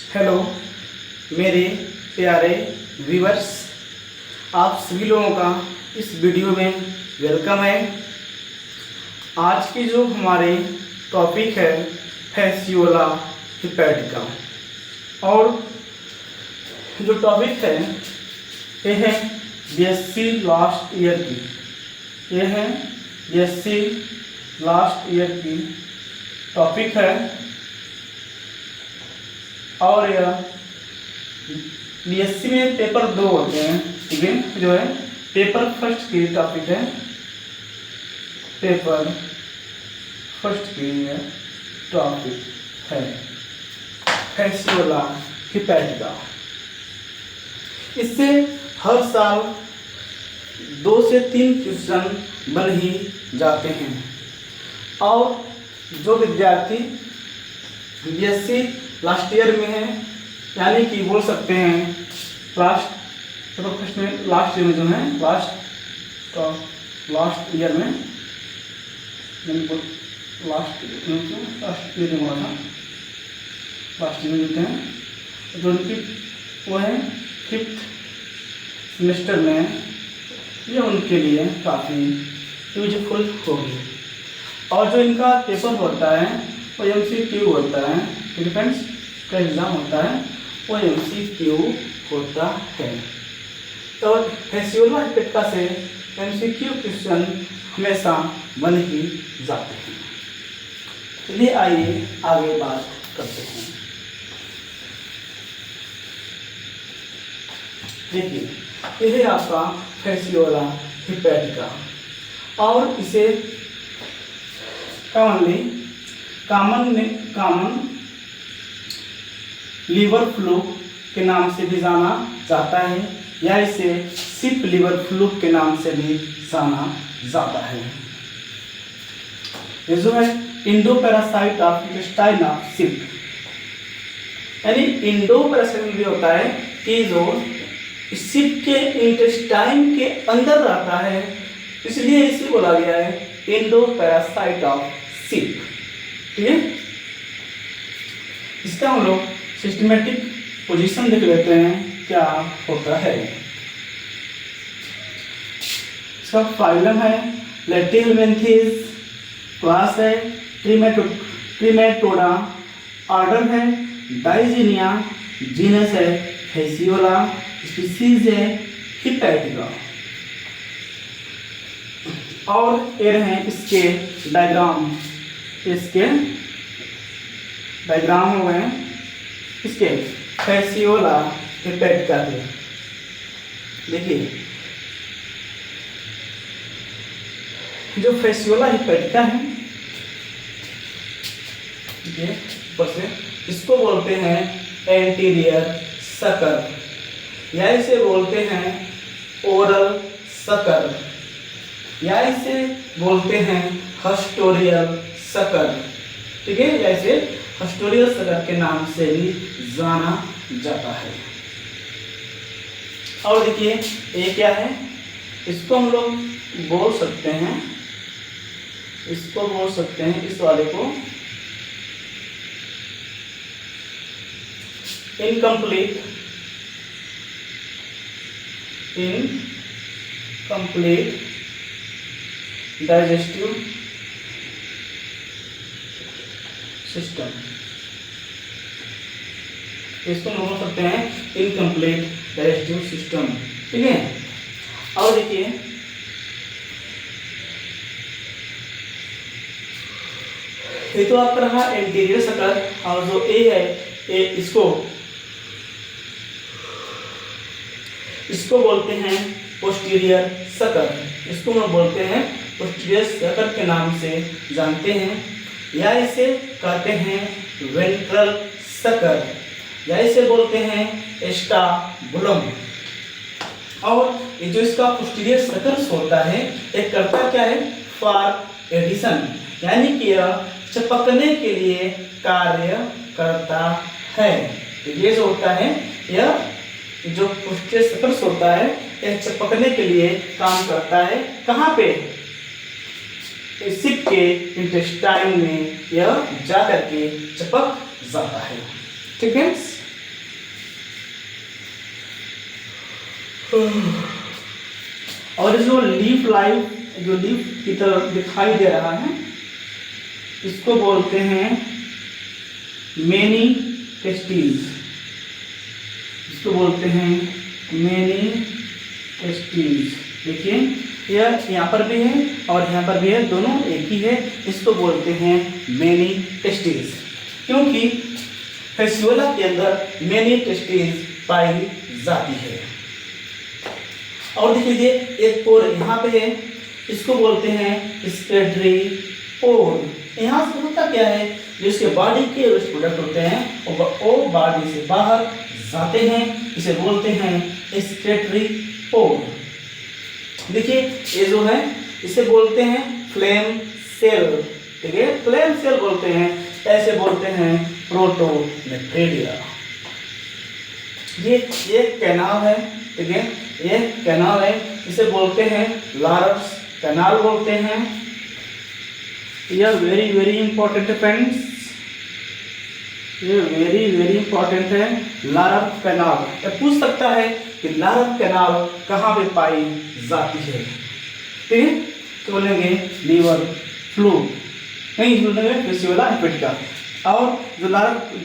Hello मेरे प्यारे viewers, आप सभी लोगों का इस वीडियो में वेलकम है। आज की जो हमारे टॉपिक है फैसियोला हिपैटिका, और जो टॉपिक है ये है बीएससी लास्ट ईयर की, ये है बीएससी लास्ट ईयर की टॉपिक है। और यह बीएससी में पेपर 2 होते हैं, ठीक है। जो है पेपर फर्स्ट की टॉपिक है, पेपर फर्स्ट की टॉपिक है फैसियोला हिपैटिका। इससे हर साल 2 से 3 क्वेश्चन बन ही जाते हैं, और जो विद्यार्थी बीएससी लास्ट ईयर में है, यानी कि बोल सकते हैं लास्ट पेपर फर्स्ट में, लास्ट ईयर में जो है लास्ट ईयर में लास्ट ईयर में हुआ था, लास्ट ईयर में देते हैं जो उनकी वो है 5th सेमेस्टर में, ये उनके लिए काफ़ी यूजफुल होगी। और जो इनका पेपर होता है वो MCQ होता है, डिफेंस का एग्ज़ाम होता है, वो MCQ होता है। तो फैसियोला हिपैटिका से MCQ क्वेश्चन हमेशा बन ही जाते हैं। चलिए आइए आगे बात करते हैं। देखिए, यह है आपका फैसियोला हिपैटिका, और इसे कॉमन लीवर फ्लूक के नाम से भी जाना जाता है, या इसे शिप लीवर फ्लूक के नाम से भी जाना जाता है। ये जो है Indo parasite of intestine of ship, यानी इंडो पैरासाइट भी होता है कि जो शिप के इंटेस्टाइन के अंदर रहता है, इसलिए इसे बोला गया है इंडो पैरासाइट ऑफ शिप। ठीक है, इसका हम लोग सिस्टमेटिक पोजीशन देख लेते हैं क्या होता है। इसका फाइलम है लेटिहेल्मिन्थेस, क्लास है ट्रिमेटोडा, ऑर्डर है डाइजीनिया, जीनस है फैसियोला, स्पीसीज है हिपैटिका। और ये रहे इसके डायग्राम, इसके डायग्राम हो गए इसके फैसियोला हिपैटिका के। देखिए, जो फैसियोला हिपैटिका है, ये ऊपर से इसको बोलते हैं एंटीरियर सकर, या इसे बोलते हैं ओरल सकर, या इसे बोलते हैं हस्टोरियल सकर। ठीक है, या इसे हस्टोरियल सकर के नाम से भी जाना जाता है। और देखिए ये क्या है, इसको हम लोग बोल सकते हैं, इसको बोल सकते हैं, इस वाले को इनकम्प्लीट डाइजेस्टिव सिस्टम, इसको हम बोल सकते हैं इनकम्प्लीट डाइजेस्टिव सिस्टम। ठीक है, और देखिए ये तो आपका रहा एंटीरियर सकर, और जो ए है ए इसको बोलते हैं पोस्टीरियर सकर, इसको हम बोलते हैं पोस्टीरियर सकर के नाम से जानते हैं, या इसे कहते हैं वेंट्रल सकर, या इसे बोलते हैं एस्टाबुलम। और ये जो इसका पोस्टीरियर सकर होता है, ये करता क्या है, फॉर एडिशन, यानी कि यह चिपकने के लिए कार्य करता है। तो ये जो होता है, यह जो पोस्टीरियर सकर होता है, यह चिपकने के लिए काम करता है। कहाँ पे, शिप के इंटेस्टाइन में यह जाकर के चिपक जाता है। ठीक है, और जो लीफ लाइफ, जो लीफ की तरफ दिखाई दे रहा है, इसको बोलते हैं मेनी टेस्टीज। इसको बोलते हैं मेनी टेस्टीज। देखिए यह यहाँ पर भी है और यहाँ पर भी है, दोनों एक ही है। इसको बोलते हैं मेनी टेस्टीज, क्योंकि फेसियोला के अंदर मेनी टेस्टीज पाई जाती है। और देखिए एक पोर यहाँ पे है, इसको बोलते हैं स्केटरी पोर। यहाँ से होता क्या है, जो इसके बॉडी के वेस्ट प्रोडक्ट होते हैं वो बॉडी से बाहर जाते हैं, इसे बोलते हैं स्केटरी पोर। देखिए ये जो है इसे बोलते हैं फ्लेम सेल, ठीक है, फ्लेम सेल बोलते हैं। ऐसे बोलते हैं प्रोटोनेफ्रेडिया। ये कैनाल है, ठीक है, ये कैनाल है, इसे बोलते हैं लारस कैनाल बोलते हैं। यह वेरी वेरी इंपॉर्टेंट है फ्रेंड्स, ये वेरी वेरी इंपॉर्टेंट है लारस कैनाल। ये पूछ सकता है कि लारस कैनाल कहाँ पे पाई जाती है, ठीक है, तो बोलेंगे लीवर फ्लूइड, नहीं बोलेंगे फेसियोला हेपेटिका। और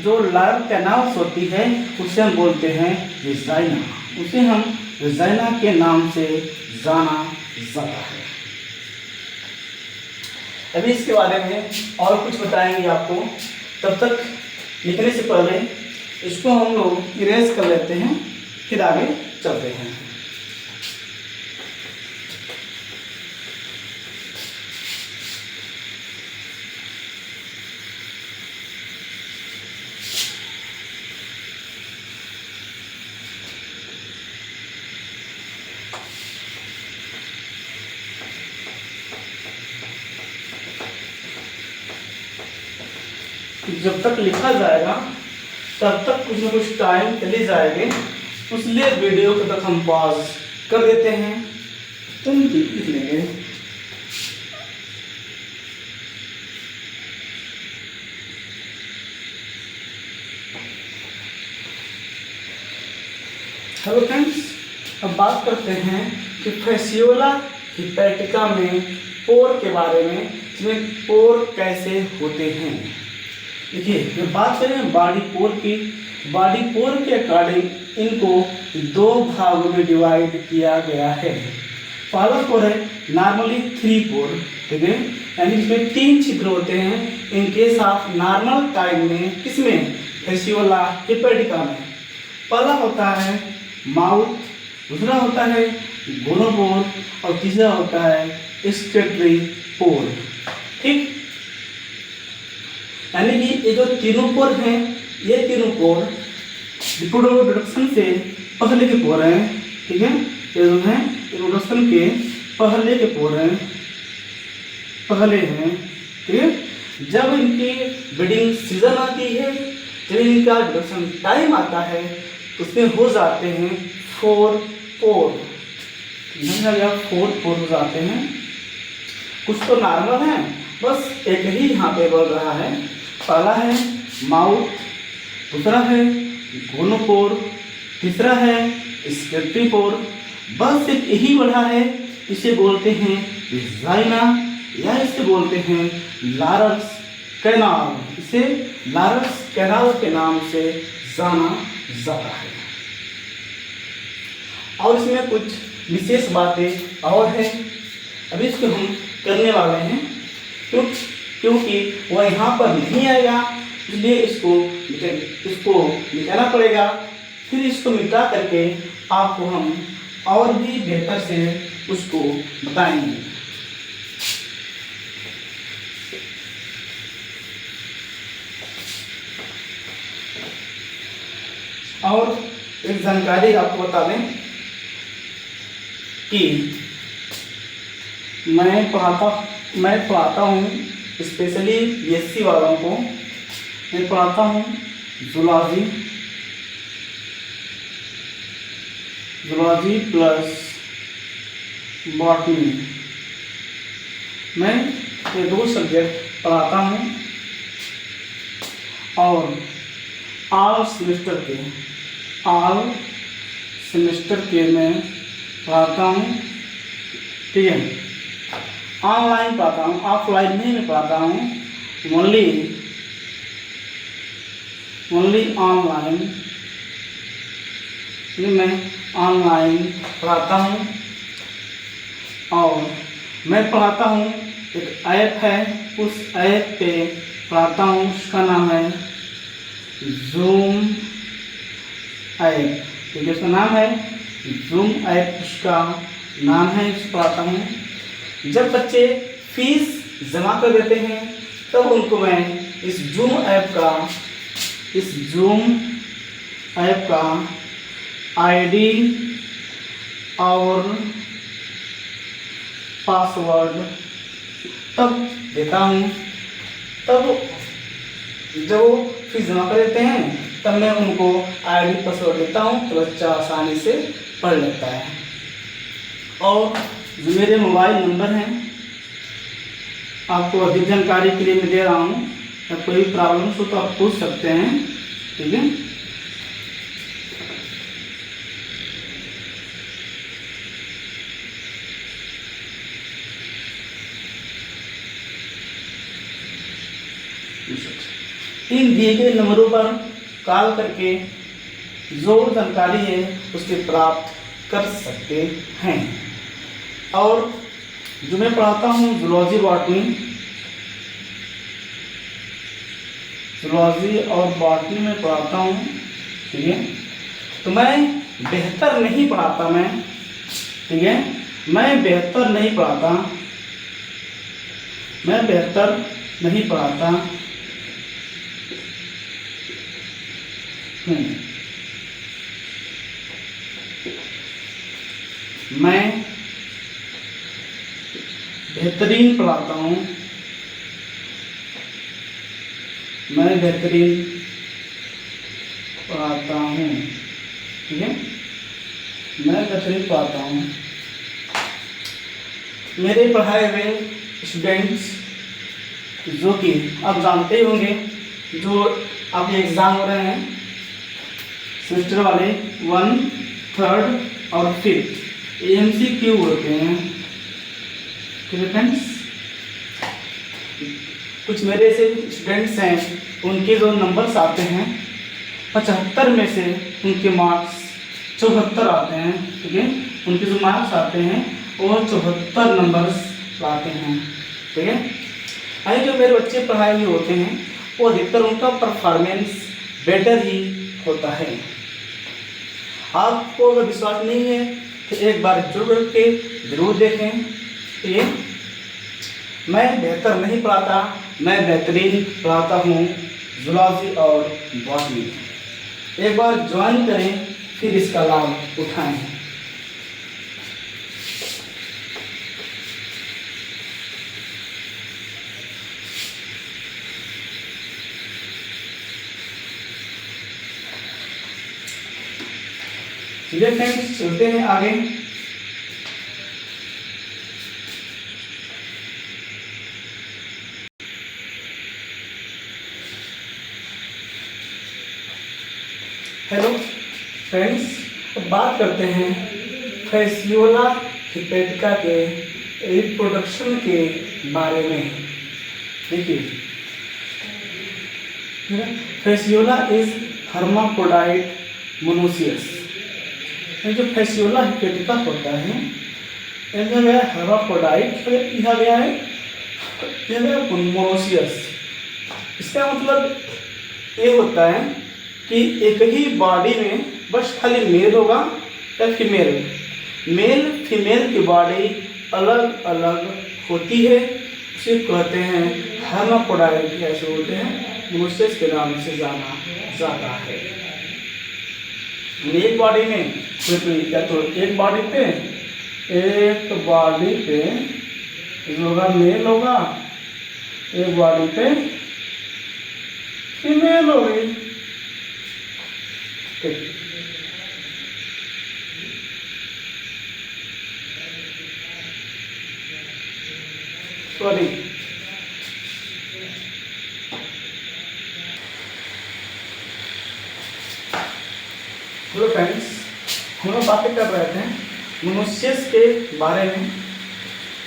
जो लारल कैनाल्स होती है उसे हम बोलते हैं विजाइना, उसे हम विजाइना के नाम से जाना जाता है। अभी इसके बारे में और कुछ बताएंगे आपको, तब तक लिखने से पहले इसको हम लोग इरेज कर लेते हैं, फिर आगे चलते हैं। जब तक लिखा जाएगा तब तक कुछ न कुछ टाइम चली जाएगी, इसलिए वीडियो को तक हम पॉज कर देते हैं, तुम लिख लेंगे। हेलो फ्रेंड्स, अब बात करते हैं कि फेसियोला हेपेटिका में पोर के बारे में, इसमें पोर कैसे होते हैं। देखिए जब बात करें बॉडी पोर की, बॉडी पोर के अकॉर्डिंग इनको दो भागों में डिवाइड किया गया है। पहला पोर है नॉर्मली 3 पोर, ठीक है, यानी इसमें 3 छिद्र होते हैं। In case of normal time में, किसमें, फेसियोला हेपेटिका में। पहला होता है माउथ, दूसरा होता है गोनोपोर और तीसरा होता है स्केटरी पोर, ठीक। यानी कि ये जो तीनों पोर हैं, ये तीनों पोर रिप्रोडक्शन से पहले के पोर हैं, ठीक है, ये जो हैं रिप्रोडक्शन के पहले के पोर हैं, पहले हैं, ठीक है। जब इनकी ब्रीडिंग सीजन आती है, जब इनका रिप्रोडक्शन टाइम आता है, उसमें हो जाते हैं 4 पोर, 4 पोर हो जाते हैं। कुछ तो नॉर्मल हैं, बस एक ही यहाँ पे बोल रहा है। पहला है माउथ, दूसरा है गोनोपोर, तीसरा है स्केटरी पोर। बस एक यही बढ़ा है, इसे बोलते हैं विजाइना या इसे बोलते हैं लारस कैनाल। इसे लारस कैनाल के नाम से जाना जाता है। और इसमें कुछ विशेष बातें और हैं, अभी इसको हम करने वाले हैं, क्योंकि वह यहाँ पर नहीं आएगा, इसलिए इसको मिटाना पड़ेगा। फिर इसको मिटा करके आपको हम और भी बेहतर से उसको बताएंगे। और एक जानकारी आपको बता दें कि मैं पढ़ाता हूँ स्पेशली बीएससी वालों को। मैं पढ़ाता हूँ जूलॉजी प्लस बॉटनी। मैं ये 2 सब्जेक्ट पढ़ाता हूँ और ऑल सेमेस्टर के मैं पढ़ाता हूँ, ठीक है। ऑनलाइन पढ़ाता हूँ, ऑफलाइन नहीं मैं पढ़ाता हूँ, ओनली ऑनलाइन, ये मैं ऑनलाइन पढ़ाता हूँ। और मैं पढ़ाता हूँ, एक ऐप है, उस ऐप पे पढ़ाता हूँ, उसका नाम है जूम ऐप, ठीक है, उसका नाम है जूम ऐप, उसका नाम है, उस पढ़ाता हूँ। जब बच्चे फीस जमा कर देते हैं तब उनको मैं इस जूम ऐप का आईडी और पासवर्ड तब देता हूँ। तब जब वो फीस जमा कर देते हैं तब मैं उनको आईडी पासवर्ड देता हूँ, तो बच्चा आसानी से पढ़ लेता है। और जो मेरे मोबाइल नंबर हैं, आपको अधिक जानकारी के लिए मैं दे रहा हूँ, जब कोई भी प्रॉब्लम हो तो आप पूछ सकते हैं, ठीक है। इन दिए गए नंबरों पर कॉल करके जो जानकारी है उसके प्राप्त कर सकते हैं। और जो मैं पढ़ाता हूँ जूलॉजी और बॉटनी में पढ़ाता हूँ, ठीक है। तो मैं बेहतर नहीं पढ़ाता, ठीक है, मैं बेहतर नहीं पढ़ाता, मैं बेहतरीन पढ़ाता हूँ, ठीक है, मैं बेहतरीन पढ़ाता हूँ। मेरे पढ़ाए हुए स्टूडेंट्स, जो कि आप जानते ही होंगे, जो आपके एग्ज़ाम हो रहे हैं सेमेस्टर वाले 1, 3 और 5 MCQ होते हैं, ठीक है फ्रेंड्स। कुछ मेरे ऐसे स्टूडेंट्स हैं, उनके जो नंबर्स आते हैं 75 में से उनके मार्क्स 74 आते हैं, ठीक है, उनके जो मार्क्स आते हैं वो 74 नंबर्स लाते हैं, ठीक है। अभी जो मेरे बच्चे पढ़ाए हुए होते हैं वो अधिकतर उनका परफॉर्मेंस बेटर ही होता है। आपको अगर विश्वास नहीं है तो एक बार जरूर करके जरूर देखें, ठीक है। मैं बेहतर नहीं पढ़ाता, मैं बेहतरीन पढ़ाता हूँ जूलॉजी और बॉटनी। एक बार ज्वाइन करें, फिर इसका लाभ उठाएं। चलिए फ्रेंड्स, चलते हैं आगे। हेलो फ्रेंड्स, अब बात करते हैं फैसियोला हिपेटिका के रिप्रोडक्शन के बारे में। देखिए, फैसियोला इज हर्माफ्रोडाइट मोनोसियस। ये जो फैसियोला हिपेटिका होता है, यह गया हर्माफ्रोडाइट, यह गया है मोनोसियस। इसका मतलब ये होता है कि एक ही बॉडी में बस खाली मेल होगा या फीमेल। मेल फीमेल की बॉडी अलग अलग होती है, उसे कहते हैं हर्माफ्रोडाइट, ऐसे होते हैं, मोनोसियस के नाम से जाना जाता है। एक बॉडी में या तो एक बॉडी पे होगा मेल होगा, एक बॉडी पे फीमेल होगी, ठीक। सॉरी, हेलो फ्रेंड्स, हम लोग बातें कर रहे थे मनुष्य के बारे में,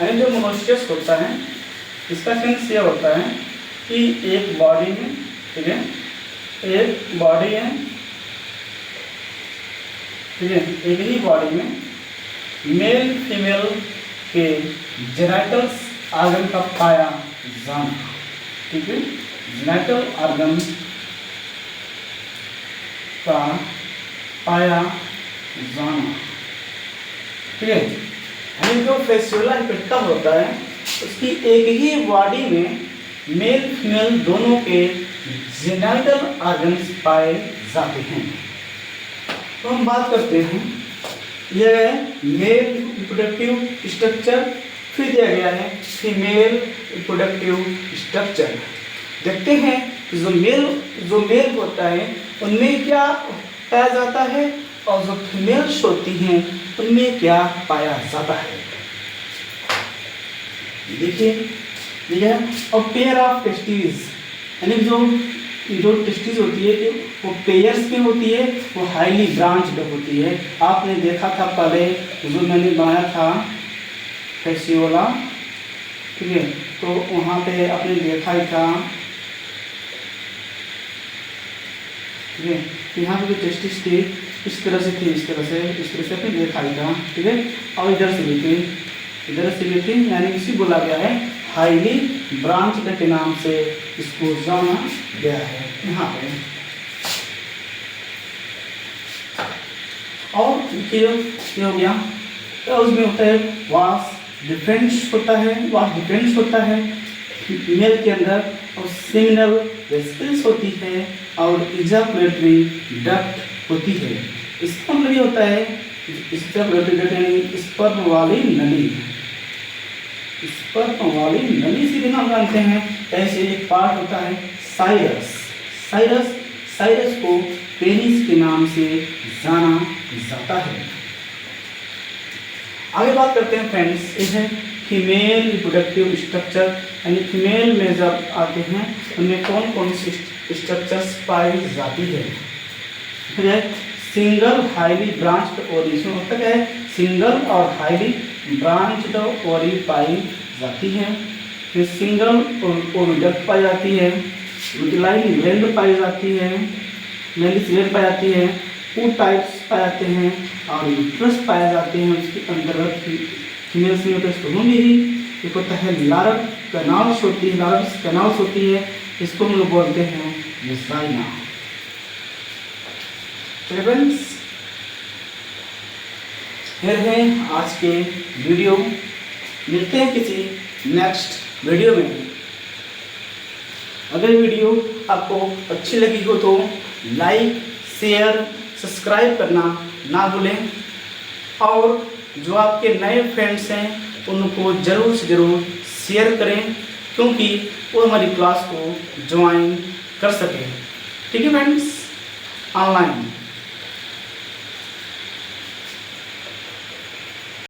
यानी जो मनुष्य होता है इसका सेंस यह होता है कि एक बॉडी में, ठीक है, एक बॉडी है, ठीक है, एक ही बॉडी में मेल फीमेल के जेनिटल्स ऑर्गन का पाया जाना, ठीक है, जेनिटल ऑर्गन का पाया जाना, ठीक है। यानी जो फेसियोला इपेक्टा होता है उसकी एक ही बॉडी में मेल फीमेल दोनों के जेनिटल ऑर्गन्स पाए जाते हैं। तो हम बात करते हैं, यह है मेल रिप्रोडक्टिव स्ट्रक्चर, फिर दिया गया है फीमेल रिप्रोडक्टिव स्ट्रक्चर। देखते हैं जो मेल होता है उनमें क्या पाया जाता है और जो फीमेल्स होती हैं उनमें क्या पाया जाता है। देखिए, ठीक है, और पेयर ऑफ टेस्टिस, यानी जो टेस्टिस होती है वो पेयर्स में होती है, वो हाईली ब्रांच्ड होती है। आपने देखा था पहले जो मैंने बनाया था फेसियोला, ठीक है, तो वहाँ पे आपने देखा ही था, ठीक है, यहाँ पे जो टेस्टिस थी इस तरह से थी, इस तरह से आपने देखा ही था, ठीक है, और इधर से भी थी, यानी इसी बोला गया है हाईली ब्रांच के नाम से इसको जाना गया है यहाँ पे। और ये हो गया, तो उसमें होता है वास डिफरेंस होता है फीमेल के अंदर, और सेमिनल वेसिकल्स होती है और इजाकुलेटरी डक्ट होती है। इसका मतलब ये होता है इजाकुलेटरी डक्ट यानी स्पर्म वाली नली से भी हम जानते हैं। ऐसे एक पार्ट होता है साइरस को पेनिस के नाम से जाना जाता है। आगे बात करते हैं फ्रेंड्स, ये है फीमेल रिप्रोडक्टिव स्ट्रक्चर, यानी फीमेल में जब आते हैं उनमें कौन कौन सी स्ट्रक्चर्स पाई जाती है। फिर है सिंगल हाईली ब्रांच्ड ओरी, इसमें होता क्या है, सिंगल और हाईली ब्रांच्ड ओरी पाई जाती है। फिर सिंगल ओविडक्ट पाई जाती है, यूटिलाइन ग्लैंड पाई जाती है, मेलिस ग्लैंड पाई जाती है, टू टाइप्स पाए जाते हैं और यूट्रस पाए जाते हैं। उसके अंतर्गत फीमेल्स में यूट्रस तो होंगे ही। एक होता है लारव कैनाल्स होती है, इसको हम लोग बोलते हैं वेजाइना। फ्रेंड्स, ये है आज के वीडियो, मिलते हैं किसी नेक्स्ट वीडियो में। अगर वीडियो आपको अच्छी लगी हो तो लाइक शेयर सब्सक्राइब करना ना भूलें, और जो आपके नए फ्रेंड्स हैं उनको ज़रूर से ज़रूर शेयर करें, क्योंकि वो हमारी क्लास को ज्वाइन कर सकें। ठीक है फ्रेंड्स, ऑनलाइन